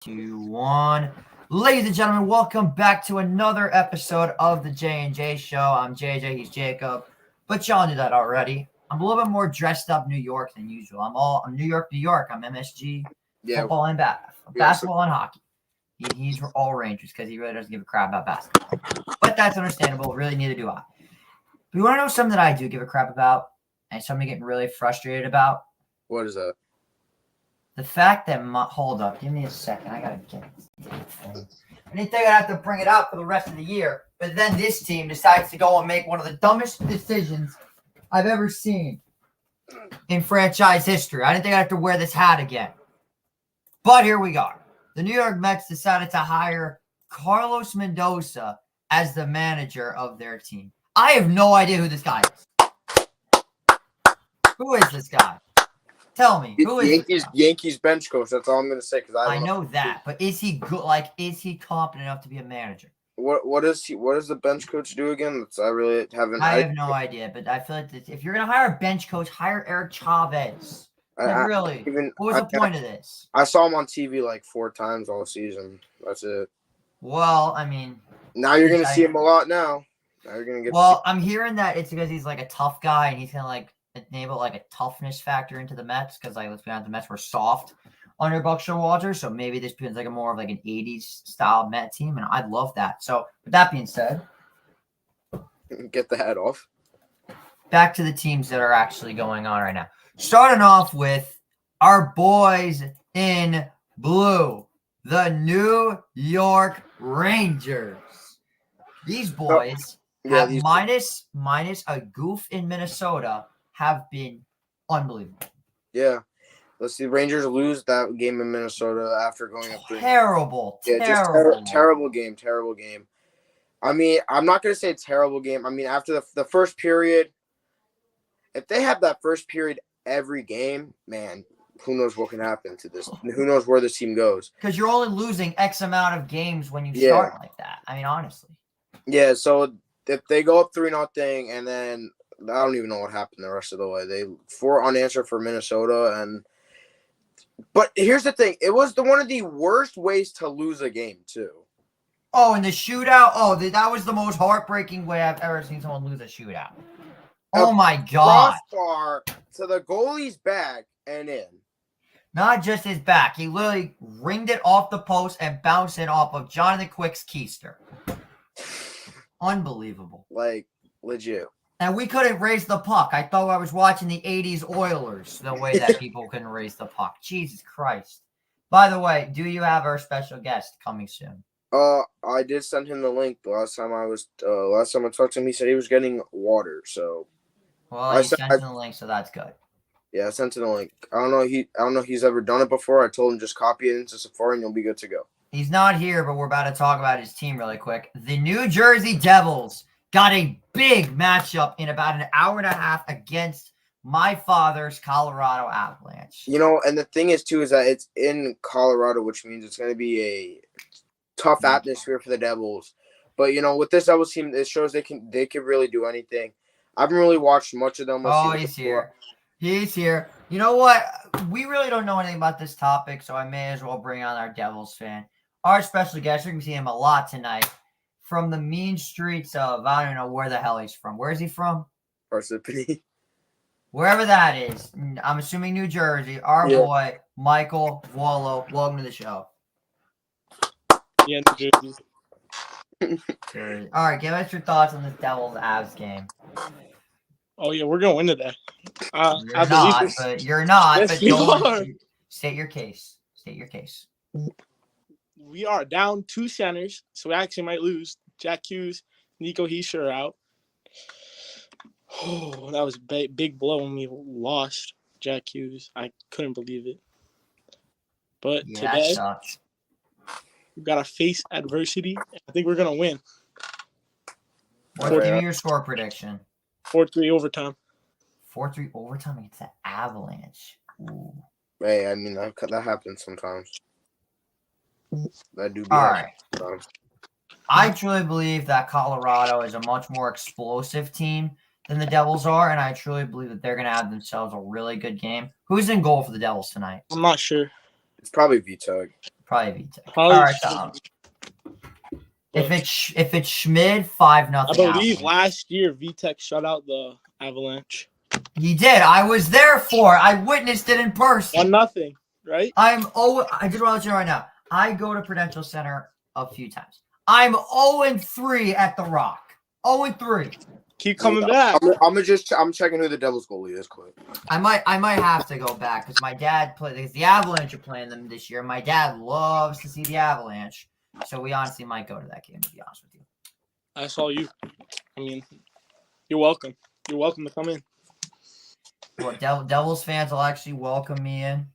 Two, one. Ladies and gentlemen, welcome back to another episode of the J&J Show. I'm JJ, he's Jacob, but y'all knew that already. I'm a little bit more dressed up New York than usual. I'm New York. I'm MSG, football and basketball and hockey. He's all Rangers because he really doesn't give a crap about basketball. But that's understandable. Really, neither do I. But you want to know something that I do give a crap about and something getting really frustrated about? What is that? The fact that hold up, give me a second. I gotta get this thing. I didn't think I'd have to bring it out for the rest of the year, but then this team decides to go and make one of the dumbest decisions I've ever seen in franchise history. I didn't think I'd have to wear this hat again, but here we are. The New York Mets decided to hire Carlos Mendoza as the manager of their team. I have no idea who this guy is. Who is this guy? Tell me, who is Yankees bench coach? That's all I'm going to say because I know that, but is he good? Like, is he competent enough to be a manager? What does the bench coach do again? I really haven't. I have no idea, but I feel like if you're gonna hire a bench coach, hire Eric Chavez. Really, what was the point of this? I saw him on TV like 4 times all season. That's it. Well, I mean, now you're going to see him a lot. Now you're going to get. Well, I'm hearing that it's because he's like a tough guy and he's gonna like enable like a toughness factor into the Mets because like let's be honest, the Mets were soft under Buck Showalter, so maybe this becomes like a more of like an 80s style Met team, and I'd love that. So with that being said, get the hat off. Back to the teams that are actually going on right now. Starting off with our boys in blue, the New York Rangers. These boys have minus a goof in Minnesota have been unbelievable. Yeah. Let's see. Rangers lose that game in Minnesota after going up. Terrible game. Terrible game. I mean, I'm not going to say terrible game. I mean, after the first period, if they have that first period every game, man, who knows what can happen to this? Who knows where this team goes? Because you're only losing X amount of games when you start like that. I mean, honestly. Yeah, so if they go up 3-0 and then I don't even know what happened the rest of the way. They 4 unanswered for Minnesota but here's the thing. It was one of the worst ways to lose a game, too. Oh, in the shootout? Oh, that was the most heartbreaking way I've ever seen someone lose a shootout. Oh, my God. Crossbar to the goalie's back and in. Not just his back. He literally ringed it off the post and bounced it off of Jonathan Quick's keister. Unbelievable. Like, legit. And we couldn't raise the puck. I thought I was watching the 80s Oilers, the way that people couldn't raise the puck. Jesus Christ. By the way, do you have our special guest coming soon? I did send him the link. Last time I talked to him, he said he was getting water, so. Well, I sent him the link, so that's good. Yeah, I sent him the link. I don't know if he's ever done it before. I told him just copy it into Safari and you'll be good to go. He's not here, but we're about to talk about his team really quick. The New Jersey Devils got a big matchup in about an hour and a half against my father's Colorado Avalanche. You know, and the thing is, too, is that it's in Colorado, which means it's going to be a tough atmosphere for the Devils. But, you know, with this Devils team, it shows they can really do anything. I haven't really watched much of them. He's here. He's here. You know what? We really don't know anything about this topic, so I may as well bring on our Devils fan. Our special guest, you're going to see him a lot tonight. From the mean streets of, I don't know where the hell he's from. Where is he from? Parsippany. Wherever that is. I'm assuming New Jersey. Our boy, Michael Vuolo. Welcome to the show. Yeah, New Jersey. All right, give us your thoughts on this Devils-Avs game. Oh, yeah, we're going to win today. You're not, yes, but don't state your case. State your case. We are down 2 centers, so we actually might lose. Jack Hughes, Nico Hischier are out. Oh, that was a big blow when we lost Jack Hughes. I couldn't believe it. But today, we've got to face adversity. I think we're going to win. Give me your score prediction. 4-3 overtime. 4-3 overtime against the Avalanche. Ooh. Hey, I mean, that happens sometimes. That do be all right. Sometimes. I truly believe that Colorado is a much more explosive team than the Devils are, and I truly believe that they're going to have themselves a really good game. Who's in goal for the Devils tonight? I'm not sure. It's probably Vitug. Probably VTech. Probably All right. But If it's Schmid, 5-0. I believe last year VTech shut out the Avalanche. He did. I was there for it. I witnessed it in person. 1-0, right? I just want to let you know right now. I go to Prudential Center a few times. I'm 0-3 at the Rock. 0-3. Keep coming back. I'm checking who the Devils goalie is quick. I might have to go back because my dad because the Avalanche are playing them this year. My dad loves to see the Avalanche, so we honestly might go to that game. To be honest with you, I saw you. I mean, you're welcome. You're welcome to come in. well, Devils fans will actually welcome me in.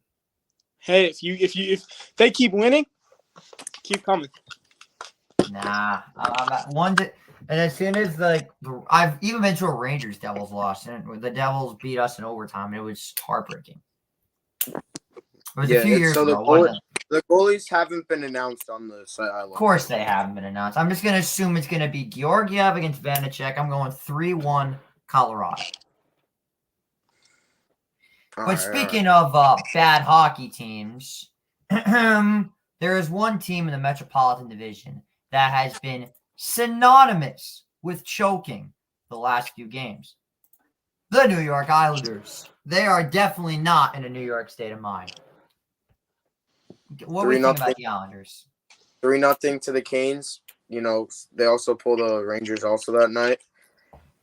Hey, if they keep winning, keep coming. Nah, I'm at one. And as soon as I've even been to a Rangers Devils loss, and the Devils beat us in overtime. It was heartbreaking. It was a few years ago. The goalies haven't been announced on the site. Of course, they haven't been announced. I'm just gonna assume it's gonna be Georgiev against Vanacek. I'm going 3-1 Colorado. But speaking of bad hockey teams, there is one team in the Metropolitan Division that has been synonymous with choking the last few games. The New York Islanders. They are definitely not in a New York state of mind. What do you think about the Islanders? 3-0 to the Canes. You know, they also pulled the Rangers also that night.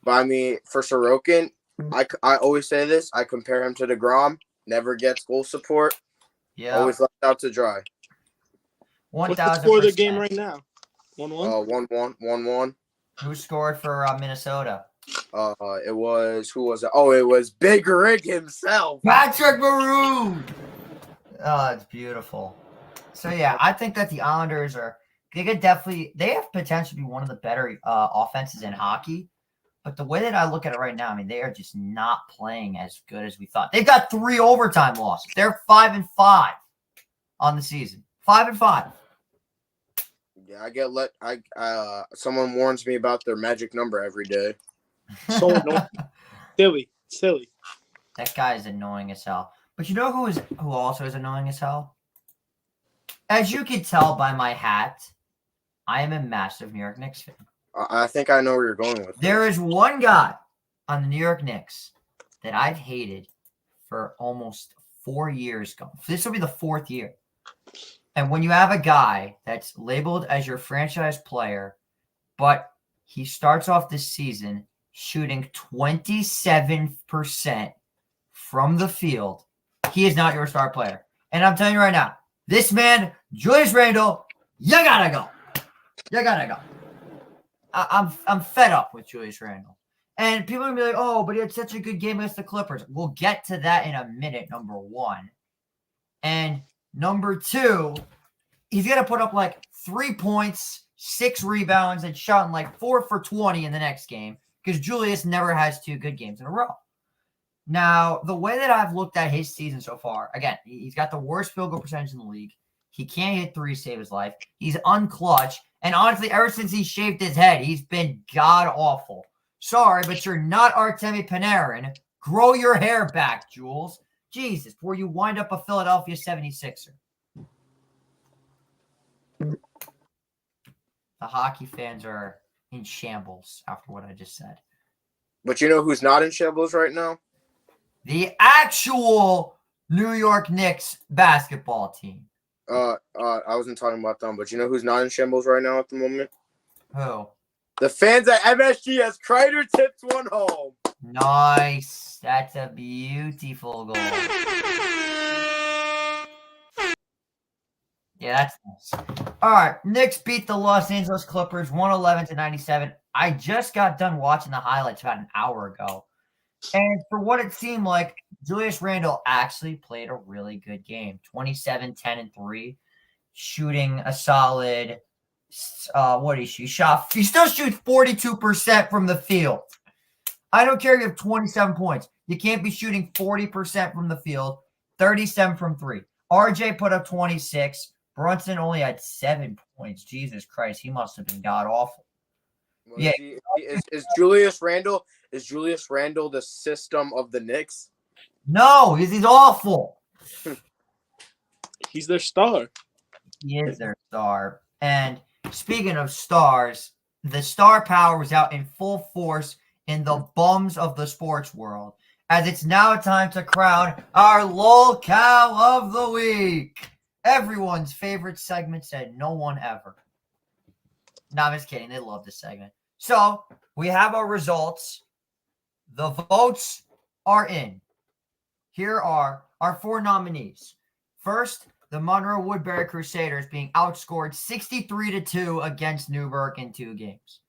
But, I mean, for Sorokin, I always say this. I compare him to DeGrom. Never gets goal support. Yeah. Always left out to dry. 1,000%. What's the score of the game right now? 1-1? 1-1. Who scored for Minnesota? It was – who was it? Oh, it was Big Rig himself. Patrick Maroon. Oh, it's beautiful. So, yeah, I think that the Islanders they have potential to be one of the better offenses in hockey. But the way that I look at it right now, I mean, they are just not playing as good as we thought. They've got 3 overtime losses. They're 5-5 on the season. 5-5. Yeah, someone warns me about their magic number every day. So annoying. Silly. That guy is annoying as hell. But you know who also is annoying as hell? As you can tell by my hat, I am a massive New York Knicks fan. I think I know where you're going with. There is one guy on the New York Knicks that I've hated for almost 4 years. This will be the 4th year. And when you have a guy that's labeled as your franchise player, but he starts off this season shooting 27% from the field, he is not your star player. And I'm telling you right now, this man, Julius Randle, you gotta go. You gotta go. I'm fed up with Julius Randle. And people are going to be like, oh, but he had such a good game against the Clippers. We'll get to that in a minute, number one. And number two, he's going to put up like 3 points, 6 rebounds, and shot like 4 for 20 in the next game because Julius never has 2 good games in a row. Now, the way that I've looked at his season so far, again, he's got the worst field goal percentage in the league. He can't hit 3 to save his life. He's unclutch. And honestly, ever since he shaved his head, he's been god-awful. Sorry, but you're not Artemi Panarin. Grow your hair back, Jules. Jesus, before you wind up a Philadelphia 76er. The hockey fans are in shambles after what I just said. But you know who's not in shambles right now? The actual New York Knicks basketball team. I wasn't talking about them, but you know who's not in shambles right now at the moment? Who? The fans at MSG as Kreider tips one home. Nice. That's a beautiful goal. Yeah, that's nice. All right. Knicks beat the Los Angeles Clippers 111-97. I just got done watching the highlights about an hour ago. And for what it seemed like, Julius Randle actually played a really good game. 27, 10, and 3. Shooting a solid, what did he shoot? He still shoots 42% from the field. I don't care if you have 27 points. You can't be shooting 40% from the field, 37 from 3. RJ put up 26. Brunson only had 7 points. Jesus Christ, he must have been god-awful. Well, yeah. Is Julius Randle the system of the Knicks? No, he's awful. He's their star. He is their star. And speaking of stars, the star power was out in full force in the bums of the sports world, as it's now time to crown our lolcow of the week. Everyone's favorite segment, said no one ever. No, I'm just kidding. They love this segment. So we have our results. The votes are in. Here are our 4 nominees. First, the Monroe Woodbury Crusaders being outscored 63-2 against Newburgh in 2 games.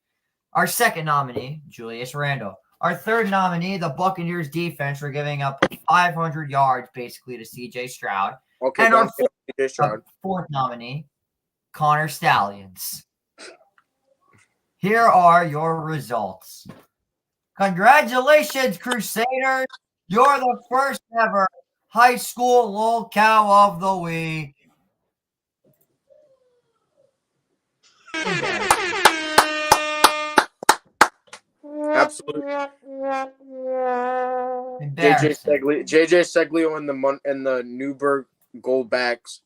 Our second nominee, Julius Randle. Our third nominee, the Buccaneers defense, for giving up 500 yards basically to C.J. Stroud. Okay, And our Stroud. fourth nominee, Connor Stallions. Here are your results. Congratulations, Crusaders. You're the first ever high school lolcow of the week. Absolutely. JJ Seglio and the Newburgh Goldbacks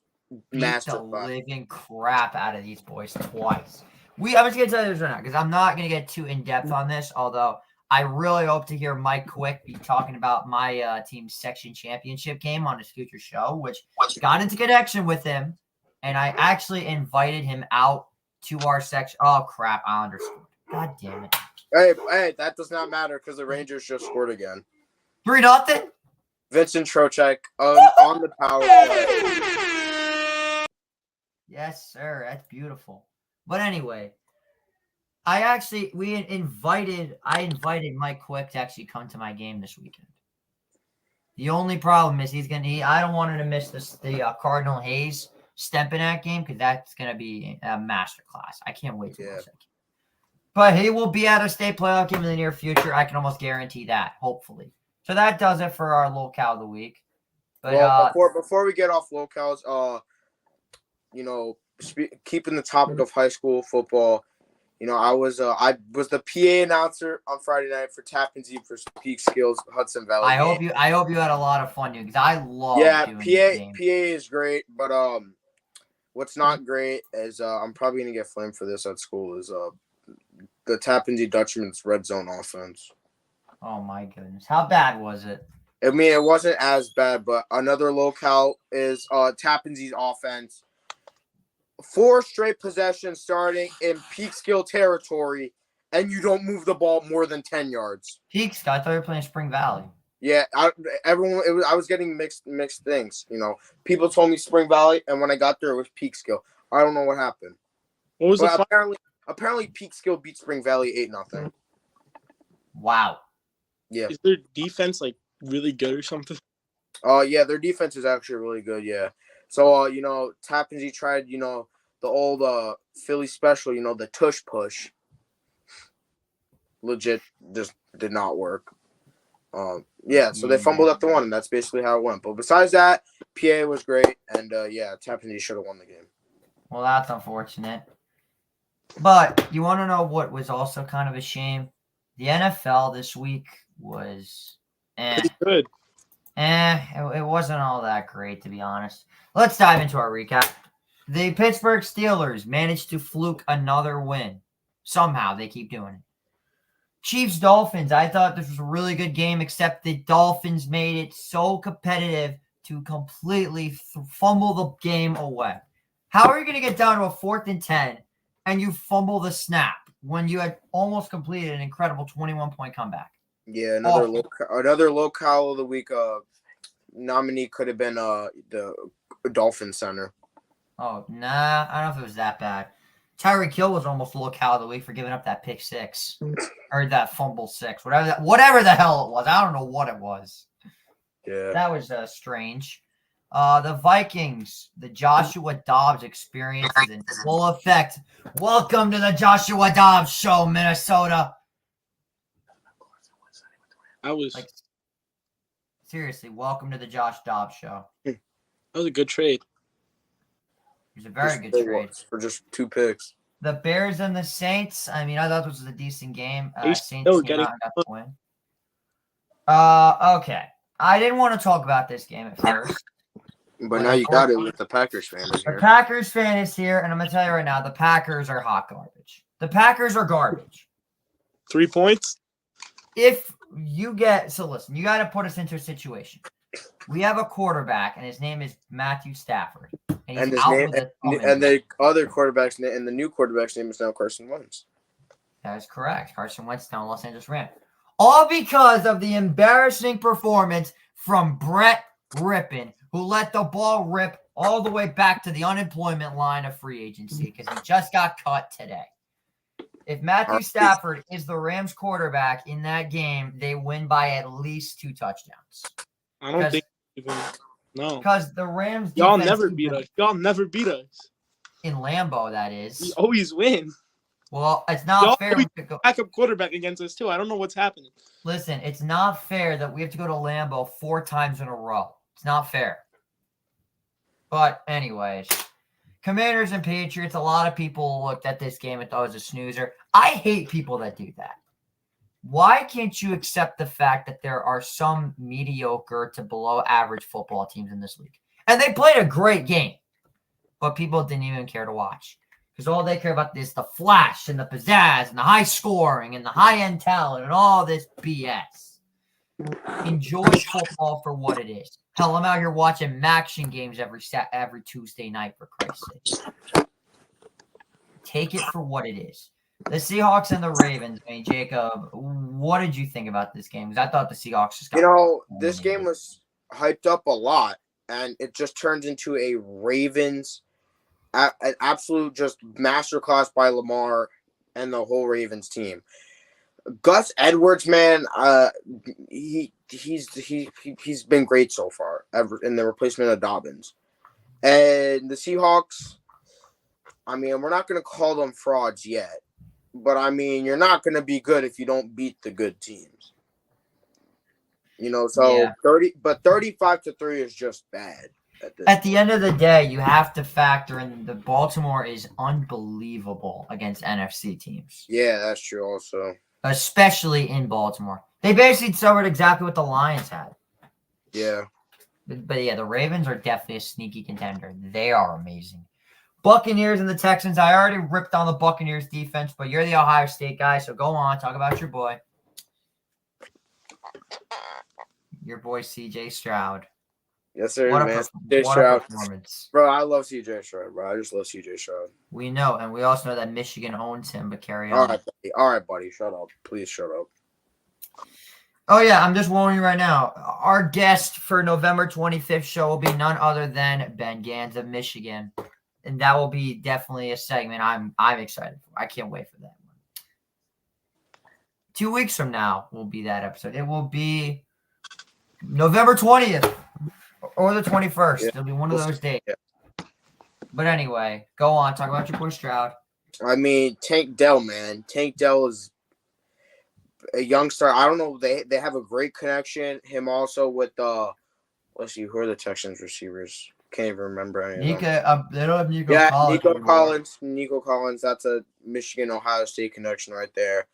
master the living crap out of these boys twice. I'm just gonna tell you this right now because I'm not gonna get too in depth on this. Although I really hope to hear Mike Quick be talking about my team's section championship game on his future show, which got into connection with him, and I actually invited him out to our section. Oh crap! I understood. God damn it. Hey, that does not matter because the Rangers just scored again. 3-0. Vincent Trocheck on the power play. Yes, sir. That's beautiful. But anyway, I invited Mike Quick to actually come to my game this weekend. The only problem is I don't want him to miss the Cardinal Hayes Stempenak game because that's gonna be a masterclass. I can't wait to watch that game. But he will be at a state playoff game in the near future. I can almost guarantee that, hopefully. So that does it for our lolcow of the week. But before we get off lolcows, keeping the topic of high school football, I was the PA announcer on Friday night for Tappan Zee for Peak Skills Hudson Valley. I hope you had a lot of fun, because I love doing PA is great, but what's not great is I'm probably gonna get flamed for this at school is the Tappan Zee Dutchman's red zone offense. Oh my goodness, how bad was it? I mean, it wasn't as bad, but another lolcow is Tappan Zee's offense. 4 straight possessions starting in peak skill territory, and you don't move the ball more than 10 yards. Peaks? I thought you were playing Spring Valley. Yeah, I was getting mixed things. People told me Spring Valley, and when I got there, it was peak skill. I don't know what happened. What was apparently peak skill beat Spring Valley 8-0. Wow. Yeah. Is their defense really good or something? Yeah, their defense is actually really good. Yeah. So, Tappan Zee tried, the old Philly special, the tush push. Legit just did not work. So they fumbled up the one, and that's basically how it went. But besides that, PA was great, and, Tappan Zee should have won the game. Well, that's unfortunate. But you want to know what was also kind of a shame? The NFL this week was good. It wasn't all that great, to be honest. Let's dive into our recap. The Pittsburgh Steelers managed to fluke another win. Somehow they keep doing it. Chiefs Dolphins, I thought this was a really good game, except the Dolphins made it so competitive to completely fumble the game away. How are you going to get down to a 4th and 10 and you fumble the snap when you had almost completed an incredible 21-point comeback? Yeah, another lolcow of the week nominee could have been the Dolphin center. Oh, nah, I don't know if it was that bad. Tyreek Hill was almost lolcow of the week for giving up that pick 6 or that fumble 6, whatever the hell it was. I don't know what it was. Yeah, that was strange. The Vikings, the Joshua Dobbs experience is in full effect. Welcome to the Joshua Dobbs Show, Minnesota. Seriously, welcome to the Josh Dobbs Show. That was a good trade. It was a very good trade. For just 2 picks. The Bears and the Saints, I thought this was a decent game. Saints came out and got the win. Okay. I didn't want to talk about this game at first. But now you got it with the Packers fan The here. Packers fan is here, and I'm going to tell you right now, the Packers are hot garbage. The Packers are garbage. 3 points? If you get – so listen, you got to put us into a situation. We have a quarterback, and his name is Matthew Stafford. And the other quarterback's name, and the new quarterback's name is now Carson Wentz. That is correct. Carson Wentz now Los Angeles Rams. All because of the embarrassing performance from Brett Rippon, who let the ball rip all the way back to the unemployment line of free agency because he just got cut today. If Matthew Stafford is the Rams quarterback in that game, they win by at least 2 touchdowns. I don't think even. No. Because the Rams Y'all never beat us. Y'all never beat us. In Lambeau, that is. We always win. Well, it's not fair. Backup quarterback against us, too. I don't know what's happening. Listen, it's not fair that we have to go to Lambeau 4 times in a row. It's not fair. But anyways, Commanders and Patriots, a lot of people looked at this game and thought it was a snoozer. I hate people that do that. Why can't you accept the fact that there are some mediocre to below average football teams in this league? And they played a great game, but people didn't even care to watch. Because all they care about is the flash and the pizzazz and the high scoring and the high-end talent and all this BS. Enjoy football for what it is. Hell, I'm out here watching Maction games every Tuesday night, for Christ's sake. Take it for what it is. The Seahawks and the Ravens. I mean, Jacob, what did you think about this game? Because I thought the Seahawks just got this game was hyped up a lot, and it just turns into a Ravens an absolute just masterclass by Lamar and the whole Ravens team. Gus Edwards, man, he's been great so far ever in the replacement of Dobbins. And the Seahawks, I mean, we're not going to call them frauds yet, but I mean, you're not going to be good if you don't beat the good teams. You know, so yeah. 35-3 is just bad. At the end of the day, you have to factor in the Baltimore is unbelievable against NFC teams. Yeah, that's true also. Especially in Baltimore. They basically covered exactly what the Lions had. Yeah. But yeah, the Ravens are definitely a sneaky contender. They are amazing. Buccaneers and the Texans. I already ripped on the Buccaneers defense, but you're the Ohio State guy, so go on. Talk about your boy. Your boy, C.J. Stroud. Yes, sir, what man. What a performance. Bro, I love C.J. Stroud, bro. I just love C.J. Stroud. We know, and we also know that Michigan owns him, but carry on. All right, buddy. Shut up. Please shut up. Oh, yeah, I'm just warning you right now. Our guest for November 25th show will be none other than Ben Gans of Michigan. And that will be definitely a segment I'm excited for. I can't wait for that one. 2 weeks from now will be that episode. It will be November 20th or the 21st. Yeah. It'll be one of those days. Yeah. But anyway, go on. Talk about your boy Stroud. I mean, Tank Dell, man. Tank Dell is a young star. I don't know. They have a great connection. Him also with let's see, who are the Texans receivers? Can't even remember any of them. They don't have Nico Collins. Nico Collins. Nico Collins. That's a Michigan-Ohio State connection right there.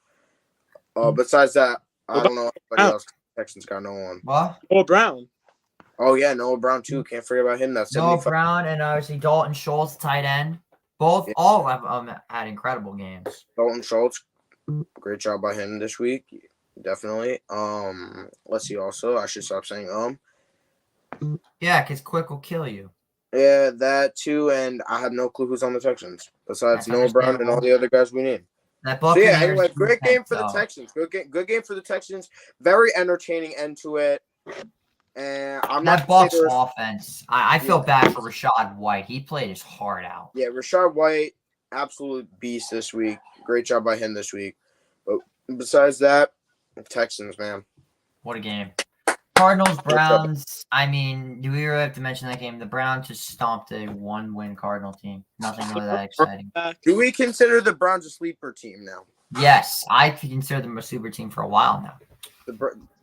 Besides that, I don't know anybody else. Texans got no one. What? Noah Brown. Oh, yeah, Noah Brown, too. Can't forget about him. That's Noah Brown and obviously Dalton Schultz, tight end. All of them had incredible games. Dalton Schultz, great job by him this week. Definitely. Let's see also. I should stop saying Yeah, because Quick will kill you. Yeah, that too, and I have no clue who's on the Texans besides Noah Brown and all the other guys we need. Anyway, great game for the Texans. Good game for the Texans. Very entertaining end to it. And I'm that Bucs offense. I feel bad for Rachaad White. He played his heart out. Yeah, Rachaad White, absolute beast this week. Great job by him this week. But besides that, Texans, man. What a game. Cardinals, Browns. I mean, do we really have to mention that game? The Browns just stomped a 1-win Cardinal team. Nothing really that exciting. Do we consider the Browns a sleeper team now? Yes, I consider them a super team for a while now.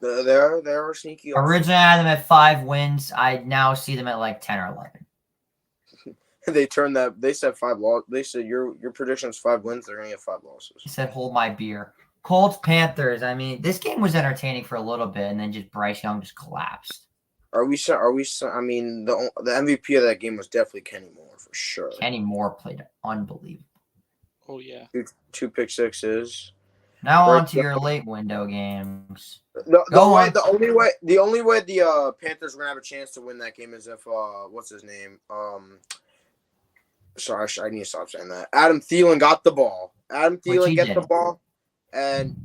They're sneaky. Originally, I had them at 5 wins. I now see them at like 10 or 11. They turned that. They said 5 losses. They said your prediction is 5 wins. They're going to get 5 losses. He said, "Hold my beer." Colts, Panthers. I mean, this game was entertaining for a little bit, and then just Bryce Young just collapsed. Are we? I mean, the MVP of that game was definitely Kenny Moore for sure. Kenny Moore played unbelievable. Oh yeah. Two pick sixes. Now on to your late window games. The only way the Panthers were gonna have a chance to win that game is if what's his name? Sorry, I need to stop saying that. Adam Thielen got the ball. Adam Thielen gets the ball, and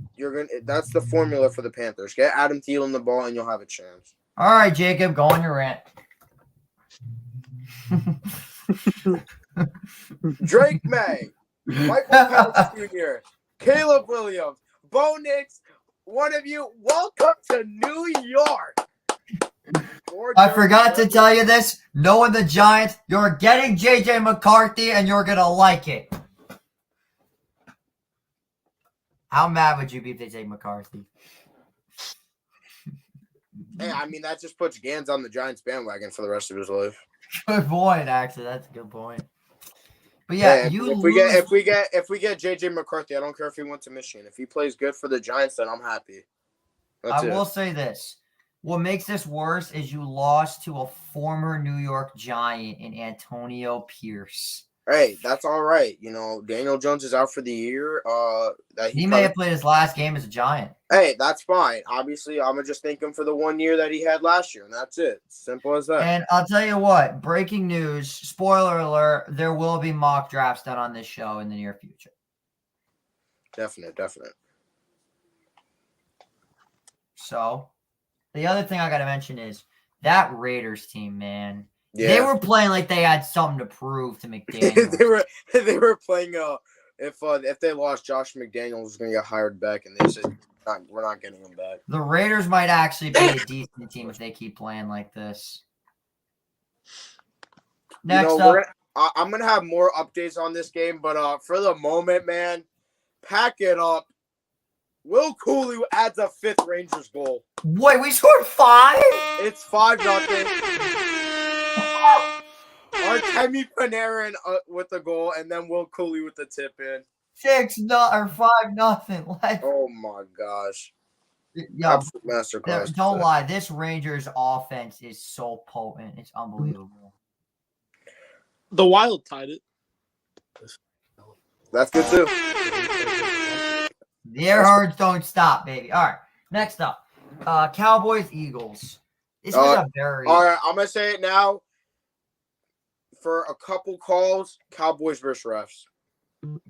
that's the formula for the Panthers. Get Adam Thielen the ball, and you'll have a chance. All right, Jacob, go on your rant. Drake May, Michael Penix Jr., Caleb Williams, Bo Nix, one of you, welcome to New York. I forgot to tell you this. Knowing the Giants, you're getting J.J. McCarthy, and you're going to like it. How mad would you be if they take McCarthy? Hey, I mean, that just puts Gans on the Giants bandwagon for the rest of his life. Good point, actually. That's a good point. But yeah, if we get JJ McCarthy, I don't care if he went to Michigan. If he plays good for the Giants, then I'm happy. I will say this. What makes this worse is you lost to a former New York Giant in Antonio Pierce. Hey, that's all right. You know, Daniel Jones is out for the year. He may have played his last game as a Giant. Hey, that's fine. Obviously, I'm just thinking for the 1 year that he had last year, and that's it. Simple as that. And I'll tell you what, breaking news, spoiler alert, there will be mock drafts done on this show in the near future. Definite. So, the other thing I got to mention is that Raiders team, man. Yeah. They were playing like they had something to prove to McDaniels. they were playing if they lost, Josh McDaniels was going to get hired back, and they said we're not getting him back. The Raiders might actually be a decent team if they keep playing like this. Next up, I'm going to have more updates on this game, but for the moment, man, pack it up. Will Cooley adds a 5th Rangers goal. Wait, we scored 5? It's 5-0. Artemi Panarin with the goal, and then Will Cooley with the tip in. 5-0. Oh my gosh! Yeah, absolute masterclass. Don't lie, this Rangers offense is so potent. It's unbelievable. The Wild tied it. That's good too. The Airhorns don't stop, baby. All right, next up, Cowboys Eagles. This is a very. All right, I'm gonna say it now. For a couple calls, Cowboys versus refs.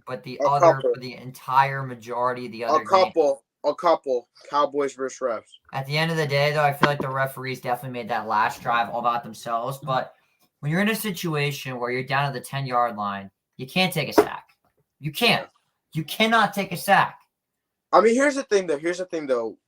But for the entire majority of the other a couple Cowboys versus refs. At the end of the day, though, I feel like the referees definitely made that last drive all about themselves. But when you're in a situation where you're down at the 10-yard line, you can't take a sack. You can't. You cannot take a sack. I mean, here's the thing, though.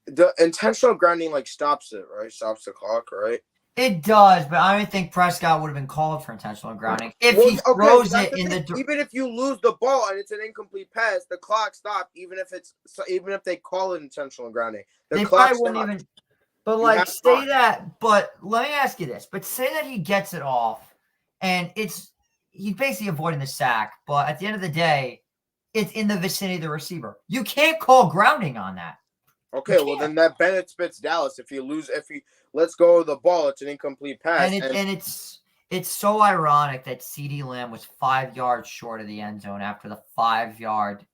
The intentional grounding stops it, right? Stops the clock, right? It does, but I don't think Prescott would have been called for intentional grounding if he throws it in the. Even if you lose the ball and it's an incomplete pass, the clock stops. Even if they call it intentional grounding, the clock wouldn't even. But say that. But let me ask you this. But say that he gets it off, and he's basically avoiding the sack. But at the end of the day, it's in the vicinity of the receiver. You can't call grounding on that. Okay, well then that Bennett spits Dallas. If he lets go of the ball, it's an incomplete pass. And it's so ironic that CeeDee Lamb was 5 yards short of the end zone after the 5-yard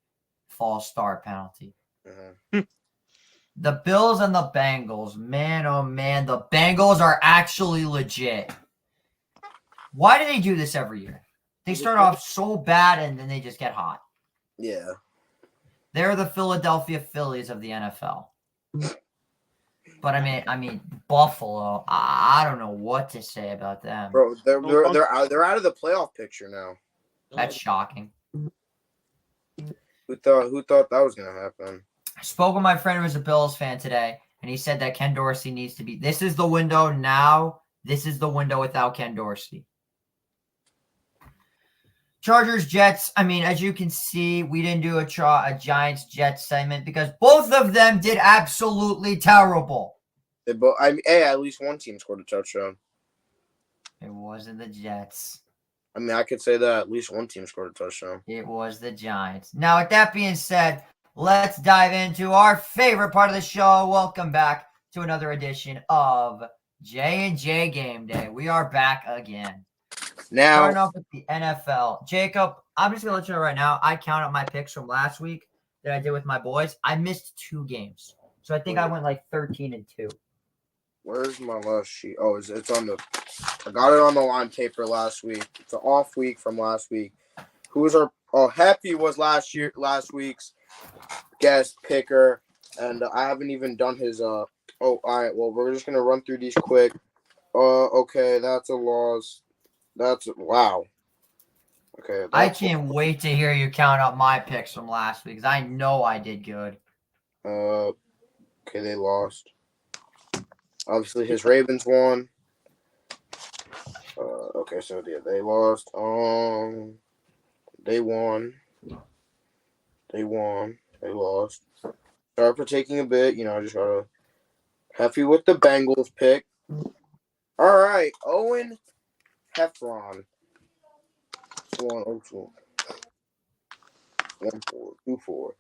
false start penalty. Mm-hmm. The Bills and the Bengals, man, oh man, the Bengals are actually legit. Why do they do this every year? They start off so bad and then they just get hot. Yeah. They're the Philadelphia Phillies of the NFL. But I mean, Buffalo. I don't know what to say about them. Bro, they're out of the playoff picture now. That's shocking. Who thought that was gonna happen? I spoke with my friend who was a Bills fan today, and he said that Ken Dorsey needs to be. This is the window now. This is the window without Ken Dorsey. Chargers, Jets. I mean, as you can see, we didn't do a Giants Jets segment because both of them did absolutely terrible. At least one team scored a touchdown. It wasn't the Jets. I mean, I could say that at least one team scored a touchdown. It was the Giants. Now, with that being said, let's dive into our favorite part of the show. Welcome back to another edition of J&J game day. We are back again. Now, Starting off with the NFL. Jacob, I'm just going to let you know right now, I count up my picks from last week that I did with my boys. I missed 2 games. So I think I went like 13-2. where's my last sheet? Oh, it's on the. I got it on the line paper last week. It's an off week from last week. Who was our? Oh, Happy was last week's guest picker, and I haven't even done his. Oh, all right. Well, we're just gonna run through these quick. Okay, that's a loss. That's wow. Okay, I can't wait to hear you count up my picks from last week because I know I did good. Okay, they lost. Obviously, his Ravens won. Okay, so yeah, they lost. They won. They lost. Sorry for taking a bit. I just gotta happy with the Bengals pick. All right, Owen Heffron. 1-0-2. 1-4, 2-4,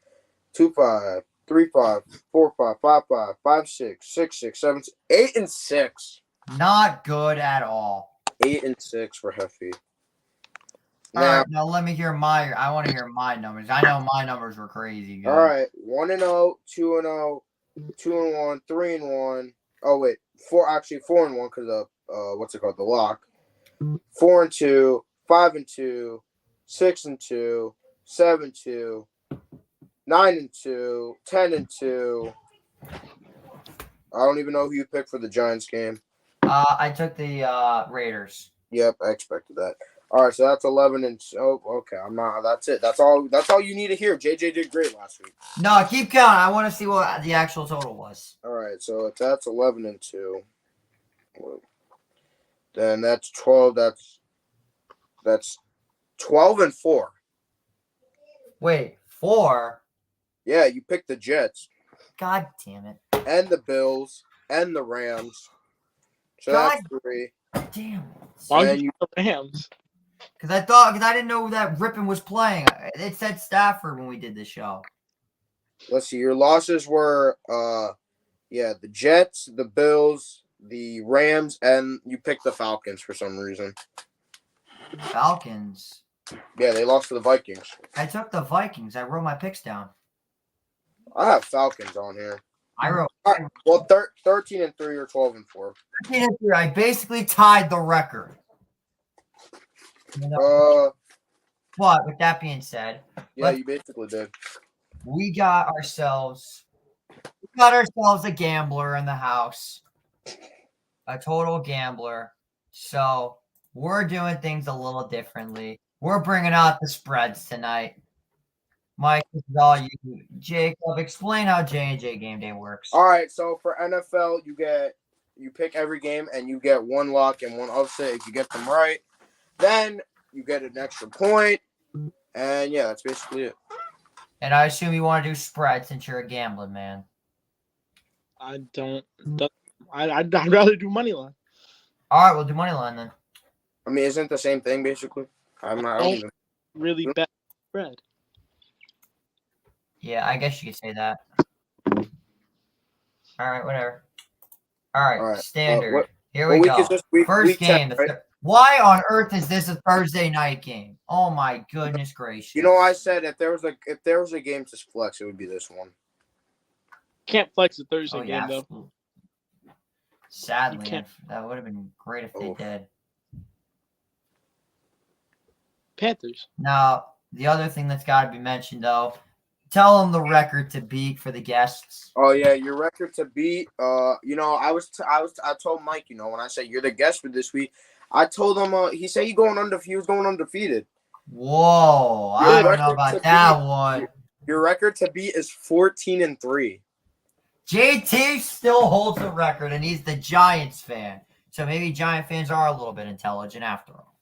2-5, 3-5, 4-5, 5-5, 5-6, 6-6, 7-6, 8-6. Not good at all. 8-6 for Heffy. All right, now let me hear I want to hear my numbers. I know my numbers were crazy. Good. All right, 1-0, 2-0, 2-1, 3-1. Oh wait, 4-1 because of what's it called, the lock. 4-2, 5-2, 6-2, 7-2, 9-2, 10-2. I don't even know who you picked for the Giants game. I took the Raiders. Yep, I expected that. All right, so that's 11 oh, okay. I'm not. That's it. That's all you need to hear. JJ did great last week. No, keep counting. I want to see what the actual total was. All right, so if that's 11-2, then that's 12. That's 12-4. Wait, 4? Yeah, you picked the Jets. God damn it. And the Bills and the Rams. So that's 3. Damn it. Why you the Rams? Because I didn't know that Rippon was playing. It said Stafford when we did the show. Let's see. Your losses were, the Jets, the Bills, the Rams, and you picked the Falcons for some reason. Falcons? Yeah, they lost to the Vikings. I took the Vikings. I wrote my picks down. I have Falcons on here. I wrote. All right, well, 13-3 or 12-4. 13-3. I basically tied the record. But with that being said, yeah, you basically did. We got ourselves a gambler in the house, a total gambler. So we're doing things a little differently. We're bringing out the spreads tonight. Mike, this is all you. Jacob, explain how J&J Game Day works. All right, so for NFL, you pick every game and you get 1 lock and 1 upset. If you get them right, then you get an extra point. And yeah, that's basically it. And I assume you want to do spread since you're a gambling man. I don't. I'd rather do money line. All right, we'll do money line then. I mean, isn't it the same thing basically? I don't even really bad spread. Yeah, I guess you could say that. All right, whatever. All right. Standard. Here we go. First game. 10, right? Why on earth is this a Thursday night game? Oh my goodness gracious! I said if there was a game to flex, it would be this one. Can't flex a Thursday game though. Sadly, that would have been great if they did. Panthers. Now, the other thing that's got to be mentioned though, tell them the record to beat for the guests. Oh yeah, your record to beat. I told Mike, when I said you're the guest for this week. I told him he said he was going undefeated. Whoa, I don't know about that one. Your record to beat is 14-3. JT still holds the record, and he's the Giants fan. So maybe Giant fans are a little bit intelligent after all.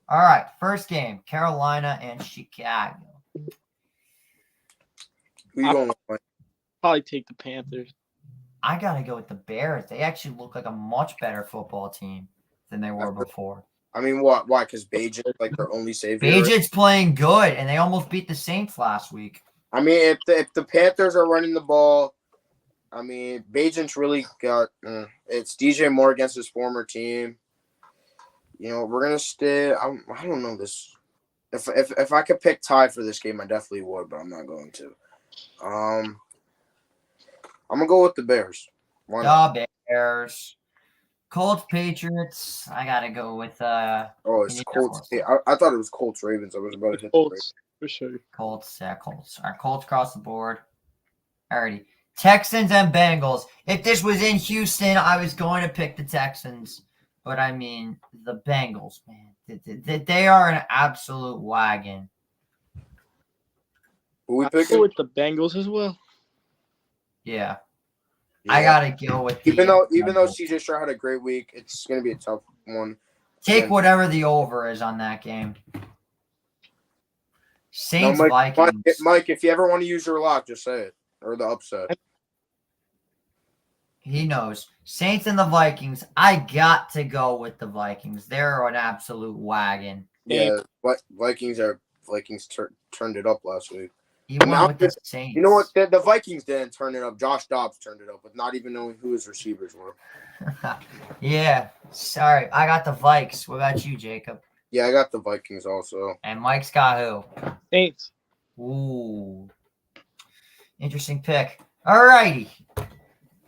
All right, first game, Carolina and Chicago. Who you going with? Probably take the Panthers. I got to go with the Bears. They actually look like a much better football team than they were before. I mean, what? Why? Because Bagent like their only savior. Bagent's playing good, and they almost beat the Saints last week. I mean, if the Panthers are running the ball, I mean, Bajent's really got it's DJ Moore against his former team. You know, we're gonna stay. I don't know this. If I could pick tie for this game, I definitely would, but I'm not going to. I'm gonna go with the Bears. Why not? The Bears. Colts, Patriots. I gotta go with Oh, it's Colts. I thought it was Colts Ravens. I was about to hit Colts for sure. Colts. Yeah, Colts. All right, Colts across the board. Alrighty. Texans and Bengals. If this was in Houston, I was going to pick the Texans. But I mean, the Bengals, man. They are an absolute wagon. Who we I'll picking? go with the Bengals as well. Yeah. Yeah. I gotta go with even though Bengals. CJ Stroud had a great week, it's gonna be a tough one. Take whatever the over is on that game. Saints, No, Vikings. Mike, if you ever want to use your lock, just say it. Or the upset. He knows. Saints and the Vikings. I got to go with the Vikings. They're an absolute wagon. Yeah, Vikings turned it up last week. He went with the Saints. You know what? The Vikings didn't turn it up. Josh Dobbs turned it up with not even knowing who his receivers were. Yeah. Sorry. I got the Vikes. What about you, Jacob? Yeah, I got the Vikings also. And Mike's got who? Saints. Ooh. Interesting pick. All righty.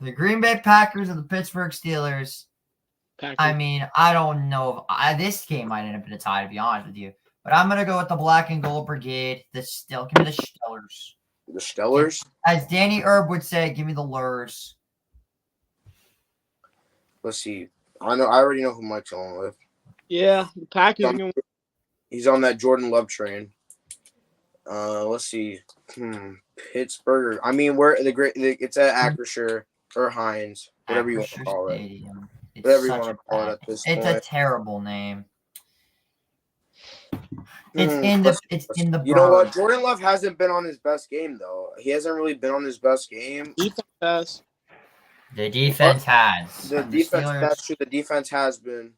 The Green Bay Packers and the Pittsburgh Steelers. Packers. I mean, I don't know if this game might end up in a tie, to be honest with you. But I'm going to go with the Black and Gold Brigade. Give me the Stellars. The Stellars? As Danny Erb would say, give me the Lurs. Let's see. I already know who Mike's on with. Yeah, the Packers. He's on that Jordan Love train. Let's see. Pittsburgh. I mean, it's at Acrisure or Heinz, whatever you want to call it. Stadium. Whatever you want to call it at this point. It's a terrible name. It's in the. You know what? Jordan Love hasn't been on his best game though. He hasn't really been on his best game. Defense. The defense has. The defense. That's true. The defense has been.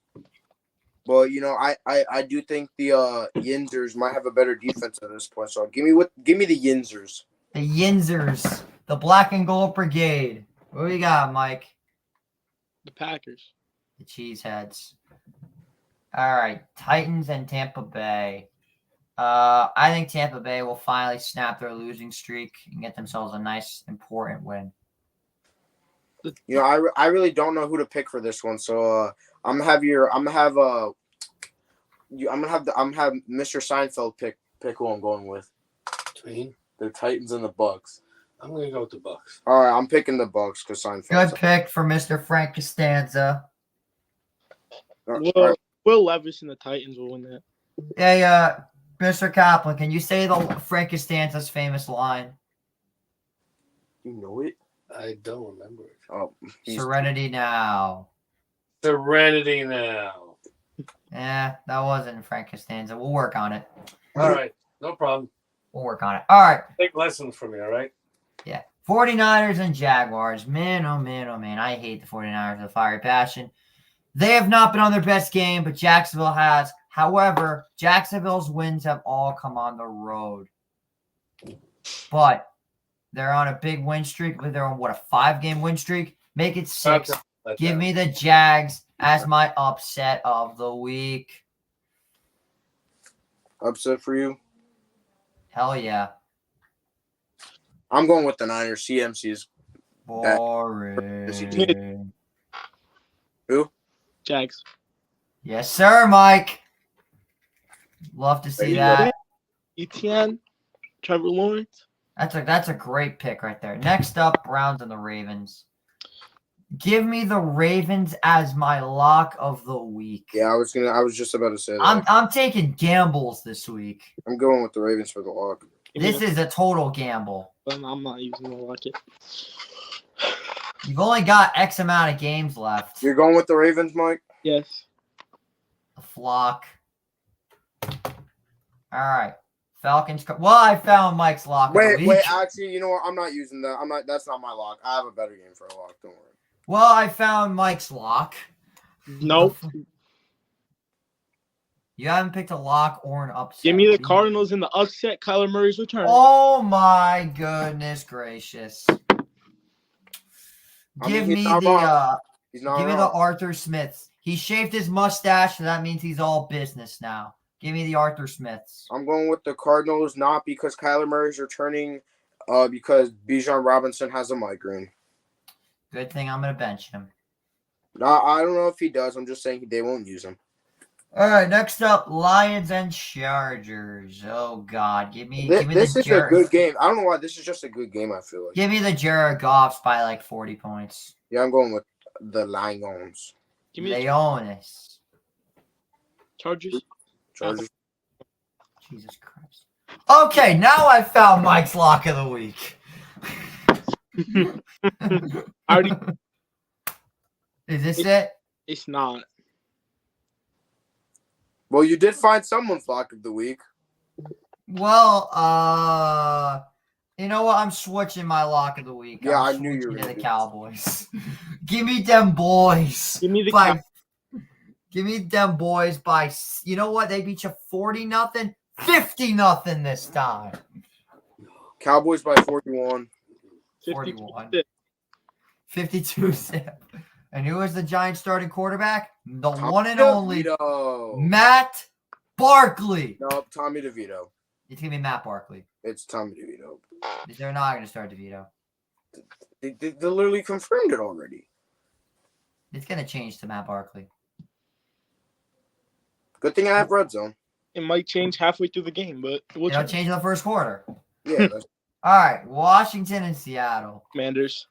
Well, you know, I do think the Yinzers might have a better defense at this point. So give me the Yinzers. The Yinzers, the Black and Gold Brigade. What do we got, Mike? The Packers. The Cheeseheads. All right, Titans and Tampa Bay. I think Tampa Bay will finally snap their losing streak and get themselves a nice, important win. You know, I really don't know who to pick for this one. So I'm gonna have Mr. Seinfeld pick who I'm going with. Between the Titans and the Bucks. I'm gonna go with the Bucks. All right, I'm picking the Bucks because Seinfeld. Good pick for Mr. Frank Costanza. Will Levis and the Titans will win that. Hey, Mr. Kaplan, can you say the Frank Costanza's famous line? You know it? I don't remember it. Oh, Serenity now. Serenity now. Yeah, that wasn't Frank Costanza. We'll work on it. All right, no problem. We'll work on it. All right. Take lessons from me, all right? Yeah. 49ers and Jaguars. Man, oh man, oh man. I hate the 49ers with a fiery passion. They have not been on their best game, but Jacksonville has. However, Jacksonville's wins have all come on the road. But they're on a big win streak. They're on, a 5-game win streak? Make it 6. Give me the Jags as my upset of the week. Upset for you? Hell yeah. I'm going with the Niners. CMC's boring. Who? Jags. Yes, sir, Mike. Love to see that. Etienne, Trevor Lawrence. That's a great pick right there. Next up, Browns and the Ravens. Give me the Ravens as my lock of the week. Yeah, I was just about to say that. I'm taking gambles this week. I'm going with the Ravens for the lock. This is a total gamble. I'm not using the lock it. You've only got X amount of games left. You're going with the Ravens, Mike? Yes. The flock. All right. Falcons. Well, I found Mike's lock. Wait. Actually, you know what? I'm not using that. That's not my lock. I have a better game for a lock. Don't worry. Well, I found Mike's lock. Nope. You haven't picked a lock or an upset. Give me the Cardinals in the upset. Kyler Murray's return. Oh my goodness gracious! I mean, Give he's me not the wrong. He's not give me the wrong. Arthur Smiths. He shaved his mustache, so that means he's all business now. Give me the Arthur Smiths. I'm going with the Cardinals, not because Kyler Murray's returning, because Bijan Robinson has a migraine. Good thing I'm gonna bench him. I don't know if he does. I'm just saying they won't use him. All right, next up, Lions and Chargers. Oh God, give me This the is a good game. I don't know why. This is just a good game, I feel like. Give me the Jared Goffs by like 40 points. Yeah, I'm going with the Lions. Give me the Leones. Chargers. Chargers. Jesus Christ. Okay, now I found Mike's lock of the week. I already. Is this it? It's not. Well, you did find someone's lock of the week. Well, you know what? I'm switching my lock of the week. Yeah, I'm I knew you were switching to gonna the do Cowboys. Give me them boys. Give me the by, Give me them boys by. You know what? They beat you 40-0, 50-0 this time. Cowboys by 41. 41. 52. And who is the Giants starting quarterback? The one and only DeVito. Matt Barkley. Nope, Tommy DeVito. It's gonna be Matt Barkley. It's Tommy DeVito. They're not gonna start DeVito. They literally confirmed it already. It's gonna change to Matt Barkley. Good thing I have red zone. It might change halfway through the game, but we'll It'll change in the first quarter. Yeah. All right, Washington and Seattle. Commanders.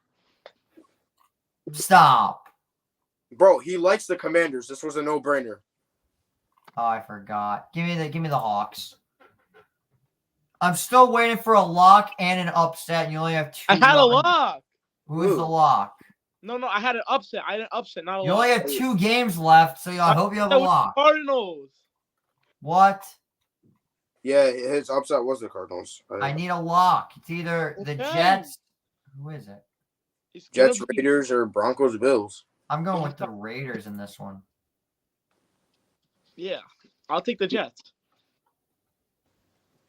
Stop. Bro, he likes the Commanders. This was a no-brainer. Oh, I forgot. Give me the Hawks. I'm still waiting for a lock and an upset. You only have two. I had a lock. Who's the lock? No, I had an upset. I had an upset, not a You lock. only have 2 games left, so I hope you have a lock. Cardinals. What? Yeah, his upset was the Cardinals. I need a lock. It's either the Jets. Who is it? It's Jets, gonna be- Raiders, or Broncos, Bills. I'm going with the Raiders in this one. Yeah, I'll take the Jets.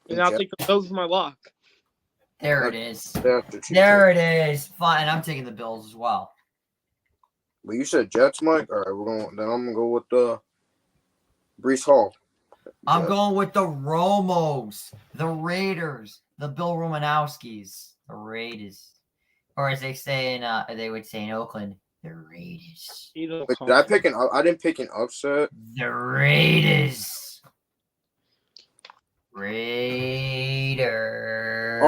And The I'll Jets. take the Bills as my lock. There it is. After two There teams. it is. Fine. I'm taking the Bills as well. Well, you said Jets, Mike. All right, I'm gonna go with the Brees Hall. I'm Jets. going with the Romos, the Raiders, the Bill Romanowskis, the Raiders, or as they would say in Oakland, the Raiders. Either Wait, did I pick an? I didn't pick an upset. The Raiders. Raiders.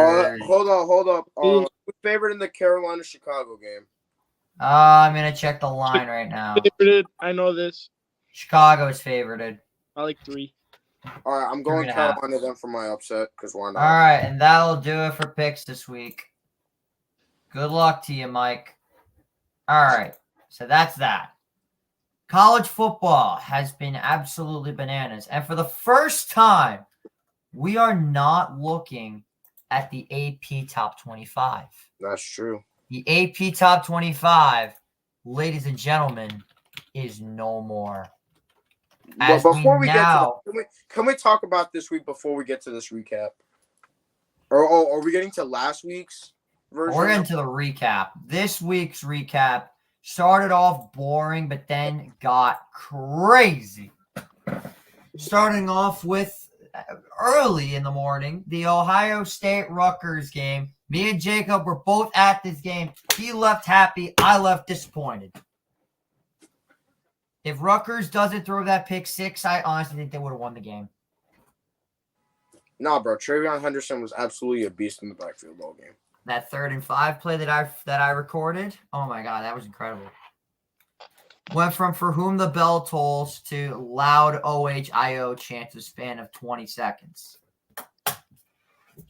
Hold up. Who's favored in the Carolina-Chicago game? I'm gonna check the line right now. favorited. I know this. Chicago's favorited. I like 3. All right, I'm going 3.5. Carolina then for my upset because why not? All right, and that'll do it for picks this week. Good luck to you, Mike. All right, so that's that. College football has been absolutely bananas. And for the first time, we are not looking at the AP Top 25. That's true. The AP Top 25, ladies and gentlemen, is no more. But before we now, get to can we talk about this week before we get to this recap? Or are we getting to last week's version? we're into the recap. This week's recap started off boring, but then got crazy. Starting off with early in the morning, the Ohio State Rutgers game. Me and Jacob were both at this game. He left happy. I left disappointed. If Rutgers doesn't throw that pick 6, I honestly think they would have won the game. Nah, bro. Travion Henderson was absolutely a beast in the backfield all game. That 3rd and 5 play that I recorded. Oh my God, that was incredible. Went from "For Whom the Bell Tolls" to loud OHIO chant in a span of 20 seconds.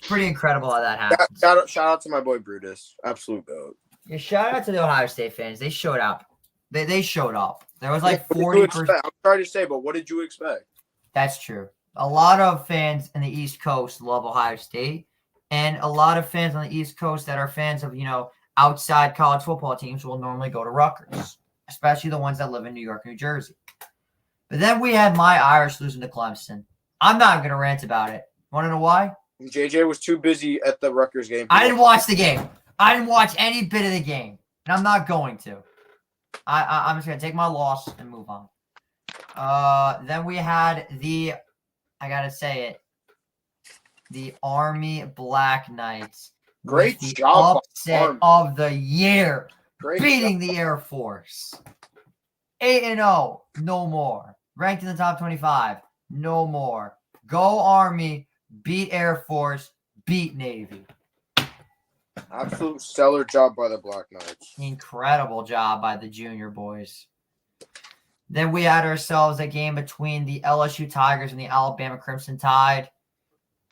Pretty incredible how that happened. Shout out to my boy Brutus. Absolute goat. Yeah, shout out to the Ohio State fans. They showed up. They showed up. There was like What did you 40%. expect? I'm sorry to say, but what did you expect? That's true. A lot of fans in the East Coast love Ohio State, and a lot of fans on the East Coast that are fans of, outside college football teams will normally go to Rutgers, especially the ones that live in New York, New Jersey. But then we had my Irish losing to Clemson. I'm not going to rant about it. Want to know why? JJ was too busy at the Rutgers game. I didn't watch the game. I didn't watch any bit of the game. And I'm not going to. I'm just going to take my loss and move on. Then we had I got to say it, the Army Black Knights. Great the job, upset Army. of the year. Great Beating job. the Air Force. 8-0. No more. Ranked in the top 25. No more. Go Army. Beat Air Force. Beat Navy. Absolute stellar job by the Black Knights. Incredible job by the junior boys. Then we had ourselves a game between the LSU Tigers and the Alabama Crimson Tide.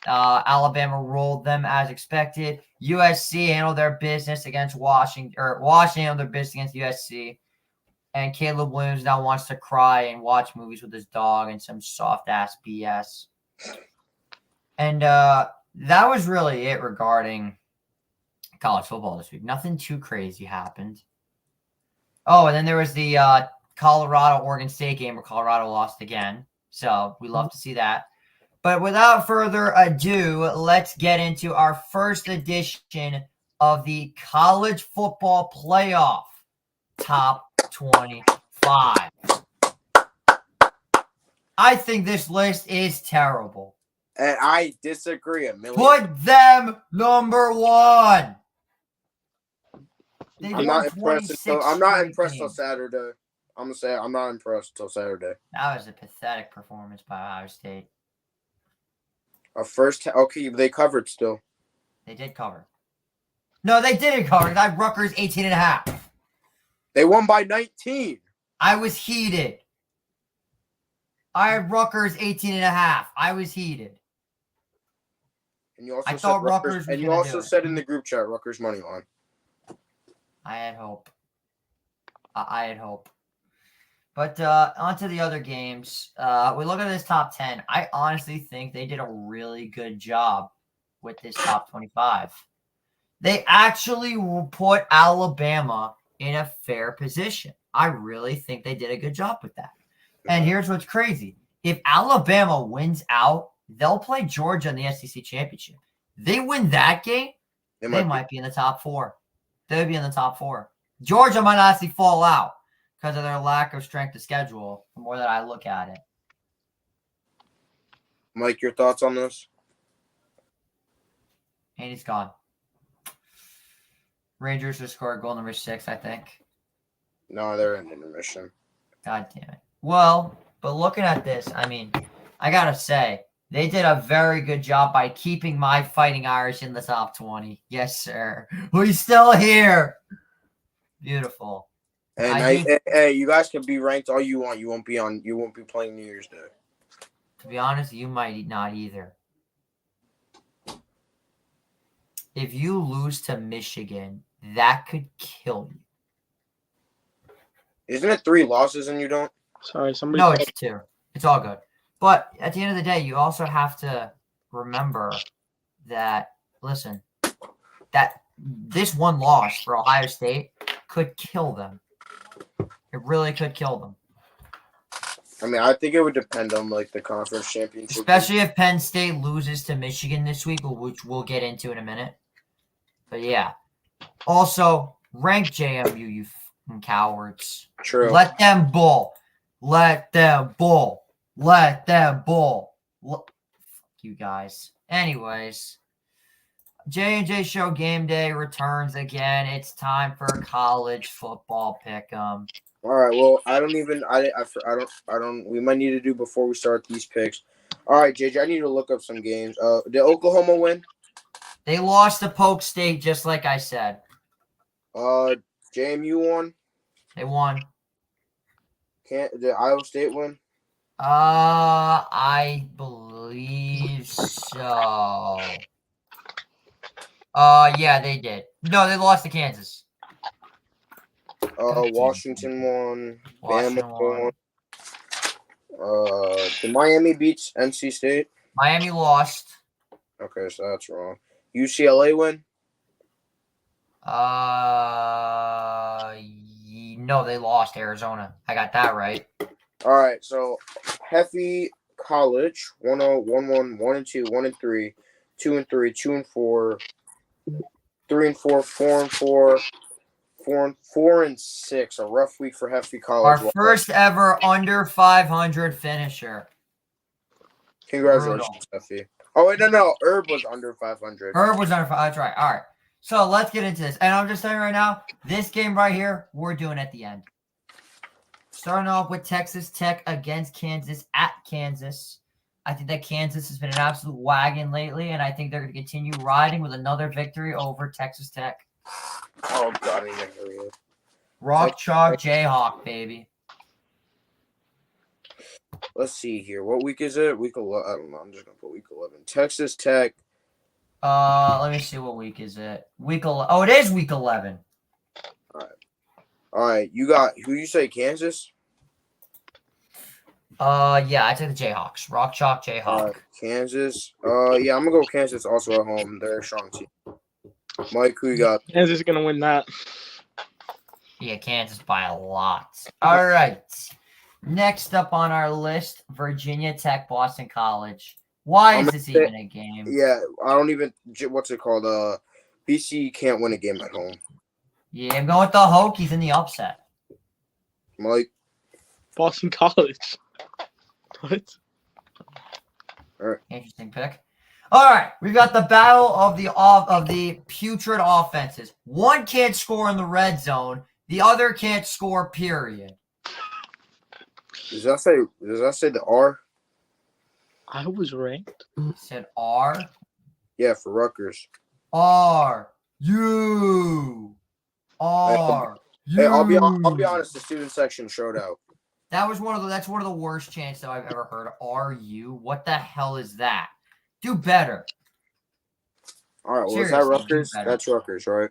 Alabama rolled them as expected. USC handled their business against Washington, or Washington handled their business against USC. And Caleb Williams now wants to cry and watch movies with his dog and some soft ass BS. And that was really it regarding college football this week. Nothing too crazy happened. Oh, and then there was the Colorado-Oregon State game where Colorado lost again. So we love to see that. But without further ado, let's get into our first edition of the College Football Playoff Top 25. I think this list is terrible. And I disagree a million. Put them number one. I'm not impressed until Saturday. I'm gonna say I'm not impressed until Saturday. That was a pathetic performance by Ohio State. Okay, they covered still. They did cover. No, they didn't cover. I had Rutgers 18.5. They won by 19. I was heated. I had Rutgers 18.5. I was heated. And you also I thought Rutgers was and you gonna also do it. said in the group chat Rutgers money line. I had hope. I had hope. But on to the other games. We look at this top 10. I honestly think they did a really good job with this top 25. They actually put Alabama in a fair position. I really think they did a good job with that. And here's what's crazy. If Alabama wins out, they'll play Georgia in the SEC championship. They win that game, they might be in the top 4. They'll be in the top 4. Georgia might actually fall out because of their lack of strength of schedule, the more that I look at it. Mike, your thoughts on this? And he's gone. Rangers just scored goal number 6, I think. No, they're in intermission. God damn it. Well, but looking at this, I mean, I got to say, they did a very good job by keeping my Fighting Irish in the top 20. Yes, sir. We're still here. Beautiful. And hey, you guys can be ranked all you want. You won't be playing New Year's Day. To be honest, you might not either. If you lose to Michigan, that could kill you. Isn't it 3 losses and you don't? Sorry, somebody. No, it's 2. It's all good. But at the end of the day, you also have to remember that, listen, that this one loss for Ohio State could kill them. It really could kill them. I mean, I think it would depend on like the conference championship. Especially if Penn State loses to Michigan this week, which we'll get into in a minute. But yeah. Also, rank JMU, you fucking cowards. True. Let them bull. Let them bull. Let them bull. Fuck you guys. Anyways, J&J Show Game Day returns again. It's time for college football pick'em. All right. Well, I don't. We might need to do before we start these picks. All right, JJ, I need to look up some games. Did Oklahoma win? They lost to Polk State, just like I said. JMU won. They won. Did Iowa State win? I believe so. Yeah, they did. No, they lost to Kansas. Washington won. Washington Bama won. The Miami beats NC State. Miami lost. Okay, so that's wrong. UCLA win. No, they lost Arizona. I got that right. All right, so Heffy College 1-0, 1-1, 1-2, 1-3, 2-3, 2-4, 3-4, 4-4, 4-6. A rough week for Hefty Our College. first ever under 500 finisher. Congratulations, Hefty. Oh wait, no. Herb was under 500. Herb was under 500. That's right. All right. So let's get into this. And I'm just saying right now, this game right here, we're doing at the end. Starting off with Texas Tech against Kansas at Kansas. I think that Kansas has been an absolute wagon lately, and I think they're going to continue riding with another victory over Texas Tech. Oh God, I need to hurry up. Rock Chalk Jayhawk, baby. Let's see here. What week is it? Week 11. I don't know. I'm just gonna put week 11. Texas Tech. Let me see, what week is it? Week 11. Oh, it is week 11. All right. You got who? You say Kansas? Yeah, I took the Jayhawks. Rock Chalk Jayhawk. Kansas. Yeah, I'm gonna go with Kansas also at home. They're a strong team. Mike, who you got? Kansas is gonna win that. Yeah, Kansas by a lot. All right. Next up on our list, Virginia Tech, Boston College. Why is this even a game? Yeah, I don't even. What's it called? BC can't win a game at home. Yeah, I'm going with the Hokies in the upset. Mike. Boston College. What? Interesting pick. All right, we've got the battle of the putrid offenses. One can't score in the red zone. The other can't score. Period. Does that say the R? I was ranked. It said R. Yeah, for Rutgers. R. U. R. U. Hey, I'll be honest. The student section showed out. That's one of the worst chants that I've ever heard. RU? What the hell is that? Do better. All right, well, Seriously, is that Rutgers? That's Rutgers, right?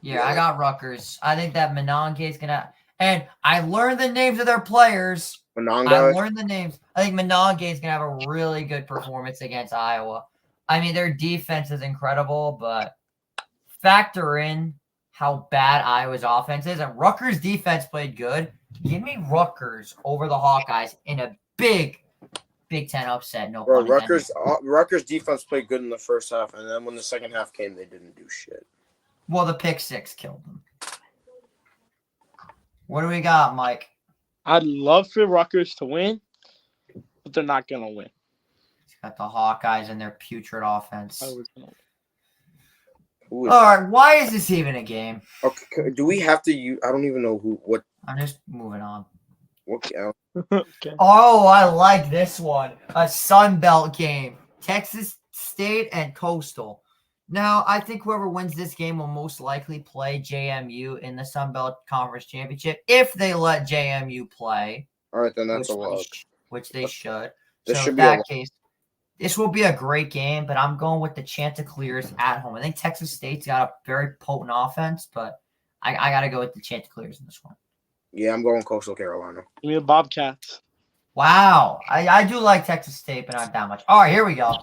Yeah, I got Rutgers. I think that Monange is gonna, and I learned the names of their players. Monange. I learned the names. I think Monange is gonna have a really good performance against Iowa. I mean, their defense is incredible, but factor in how bad Iowa's offense is. And Rutgers' defense played good. Give me Rutgers over the Hawkeyes in a big Big Ten upset. No Bro, pun intended. Rutgers defense played good in the first half, and then when the second half came, they didn't do shit. Well, the pick six killed them. What do we got, Mike? I'd love for Rutgers to win, but they're not gonna win. He's got the Hawkeyes and their putrid offense. I was gonna All win. right, why is this even a game? Okay, do we have to use? I don't even know what. I'm just moving on. Okay. Oh, I like this one. A Sun Belt game. Texas State and Coastal. Now, I think whoever wins this game will most likely play JMU in the Sun Belt Conference Championship if they let JMU play. All right, then that's a lot. Which they should. This so should in be that case, this will be a great game, but I'm going with the Chanticleers at home. I think Texas State's got a very potent offense, but I got to go with the Chanticleers in this one. Yeah, I'm going Coastal Carolina. Give me the Bobcats. Wow. I do like Texas State, but not that much. All right, here we go.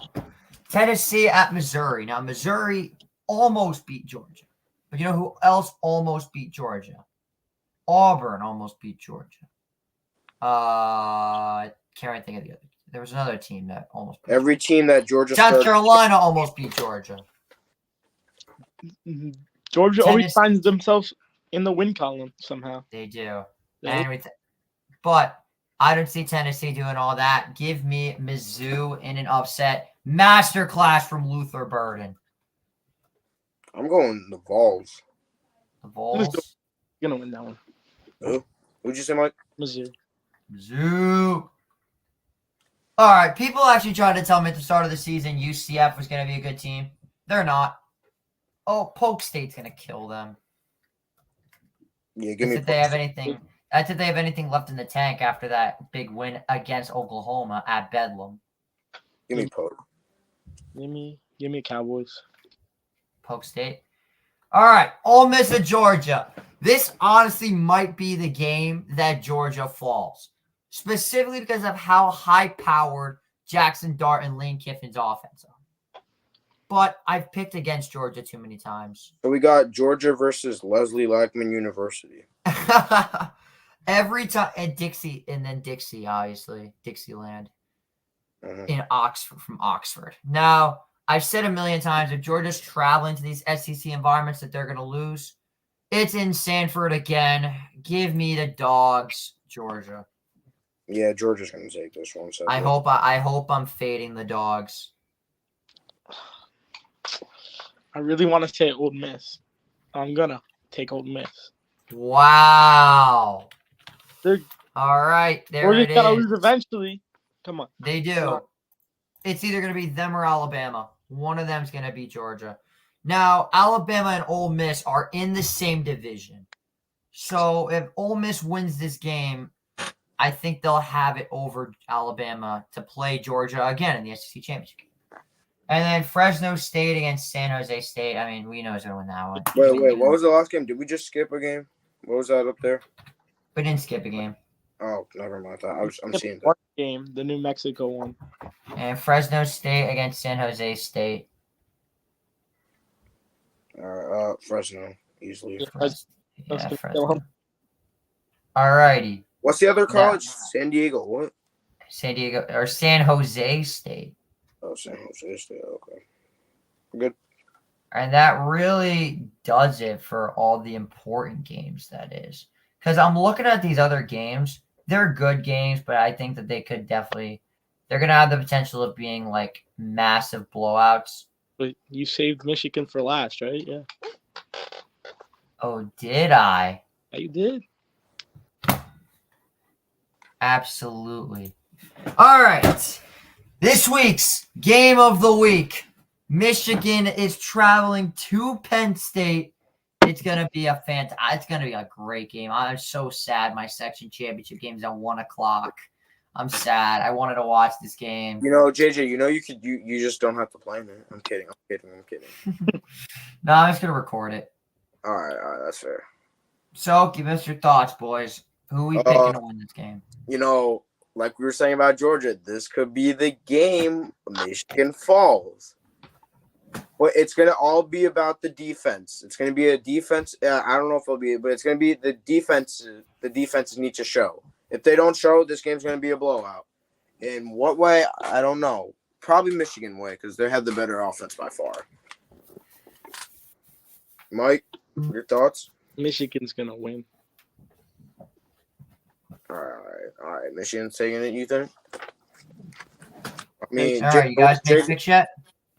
Tennessee at Missouri. Now, Missouri almost beat Georgia. But you know who else almost beat Georgia? Auburn almost beat Georgia. Can't think of the other. There was another team that almost beat Every team that Georgia South started- Carolina almost beat Georgia. Georgia always Tennessee- finds themselves in the win column somehow. They do. Yeah. But I don't see Tennessee doing all that. Give me Mizzou in an upset. Masterclass from Luther Burden. I'm going the Vols. The Vols. You're gonna win that one. Who'd you say, Mike? Mizzou. Mizzou. All right. People actually tried to tell me at the start of the season UCF was going to be a good team. They're not. Oh, Polk State's going to kill them. Yeah, give me. If they have anything. That's if they have anything left in the tank after that big win against Oklahoma at Bedlam. Give me Polk. Give me Cowboys. Polk State. All right. Ole Miss at Georgia. This honestly might be the game that Georgia falls. Specifically because of how high-powered Jackson Dart and Lane Kiffin's offense are. But I've picked against Georgia too many times. So we got Georgia versus Leslie Lackman University. Every time, and Dixie, obviously, Dixieland in Oxford, from Oxford. Now, I've said a million times, if Georgia's traveling to these SEC environments that they're going to lose, It's in Sanford again. Give me the dogs, Georgia. Yeah, Georgia's gonna take this one. So I hope I'm fading the dogs. I really want to say Old Miss. I'm gonna take Old Miss. Wow. They're All right, there Georgia's it gotta is. lose eventually. Come on. They do. It's either going to be them or Alabama. One of them's going to be Georgia. Now, Alabama and Ole Miss are in the same division. So if Ole Miss wins this game, I think they'll have it over Alabama to play Georgia again in the SEC Championship game. And then Fresno State against San Jose State. I mean, we know who's going to win that one. Wait, what was the last game? Did we just skip a game? What was that up there? We didn't skip a game. Oh, never mind. I'm seeing that. One game, the New Mexico one. And Fresno State against San Jose State. Fresno, easily. Yeah, Fresno. All righty. What's the other college? San Diego. What? San Diego or San Jose State. Oh, San Jose State. Okay. Good. And that really does it for all the important games, that is. Because I'm looking at these other games. They're good games, but I think that they could definitely – they're going to have the potential of being, like, massive blowouts. But you saved Michigan for last, right? Yeah. Oh, did I? Yeah, you did. Absolutely. All right. This week's game of the week. Michigan is traveling to Penn State. It's gonna be it's gonna be a great game. I'm so sad my section championship game's at 1:00. I'm sad. I wanted to watch this game. You know, JJ, you just don't have to play me. I'm kidding. No, I'm just gonna record it. All right, that's fair. So give us your thoughts, boys. Who are we picking to win this game? You know, like we were saying about Georgia, this could be the game Michigan falls. But it's going to all be about the defense. It's going to be a defense. I don't know if it'll be, but it's going to be the defense. The defenses need to show. If they don't show, this game's going to be a blowout. In what way? I don't know. Probably Michigan way because they have the better offense by far. Mike, your thoughts? Michigan's going to win. All right. Michigan's taking it, you think? I mean, all right, you guys make picks yet?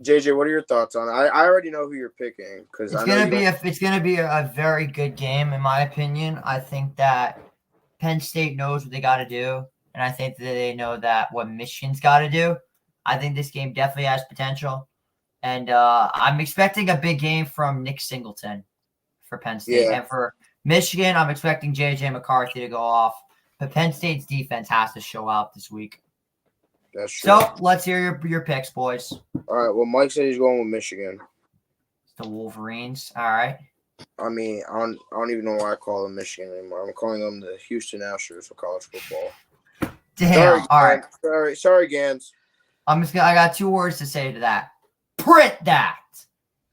JJ, what are your thoughts on it? I already know who you're picking because it's gonna be a very good game in my opinion. I think that Penn State knows what they got to do, and I think that they know that what Michigan's got to do. I think this game definitely has potential, and I'm expecting a big game from Nick Singleton for Penn State, and for Michigan, I'm expecting JJ McCarthy to go off. But Penn State's defense has to show out this week. That's true. So let's hear your picks, boys. All right. Well, Mike said he's going with Michigan. The Wolverines. All right. I mean, I don't even know why I call them Michigan anymore. I'm calling them the Houston Astros for college football. Damn. Sorry, all right. Sorry, Gans. I got 2 words to say to that. Print that.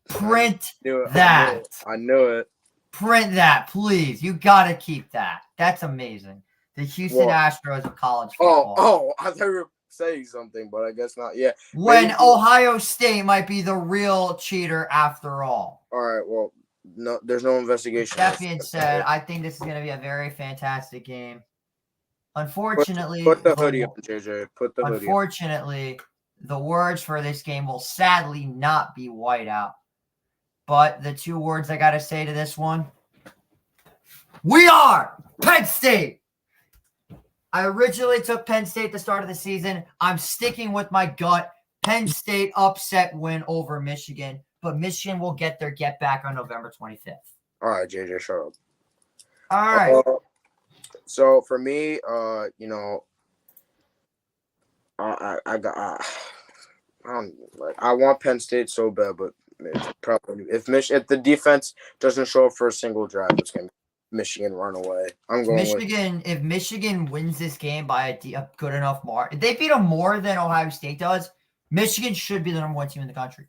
Print that. I knew it. Print that, please. You got to keep that. That's amazing. The Houston Astros of college football. Oh, I thought you were saying something, but I guess not. Yeah. When Ohio State might be the real cheater after all. All right. Well, no, there's no investigation. That being said, I think this is going to be a very fantastic game. Unfortunately, put the hoodie up, JJ. Put the hoodie. Unfortunately, the words for this game will sadly not be whiteout. But the 2 words I got to say to this one, we are Penn State. I originally took Penn State at the start of the season. I'm sticking with my gut. Penn State upset win over Michigan, but Michigan will get their get back on November 25th. All right, JJ, shut up. All right. So for me, you know, I want Penn State so bad, but probably if the defense doesn't show up for a single drive, it's gonna be Michigan run away. I'm going If Michigan wins this game by a good enough mark, if they beat them more than Ohio State does, Michigan should be the number 1 team in the country.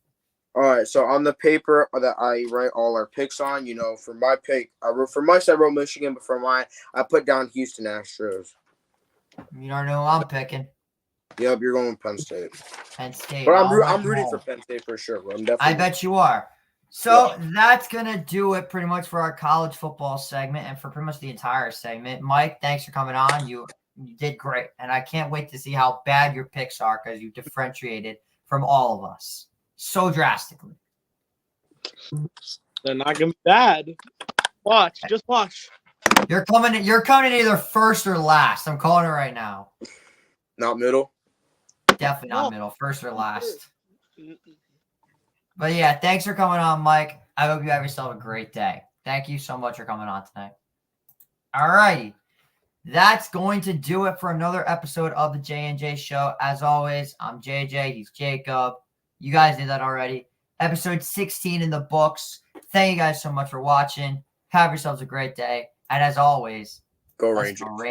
All right, so on the paper that I write all our picks on, you know, for my pick, I wrote Michigan, but for mine, I put down Houston Astros. You don't know who I'm picking. Yep, you're going with Penn State. Penn State. But I'm rooting for Penn State for sure, bro. I bet you are. So that's going to do it pretty much for our college football segment and for pretty much the entire segment. Mike, thanks for coming on. You did great. And I can't wait to see how bad your picks are because you differentiated from all of us so drastically. They're not going to be bad. Watch. Just watch. You're coming either first or last. I'm calling it right now. Not middle. Definitely not middle. First or last. But yeah, thanks for coming on, Mike. I hope you have yourself a great day. Thank you so much for coming on tonight. All righty. That's going to do it for another episode of the J&J Show. As always, I'm JJ. He's Jacob. You guys did that already. Episode 16 in the books. Thank you guys so much for watching. Have yourselves a great day. And as always, Go let's Rangers. go Rangers.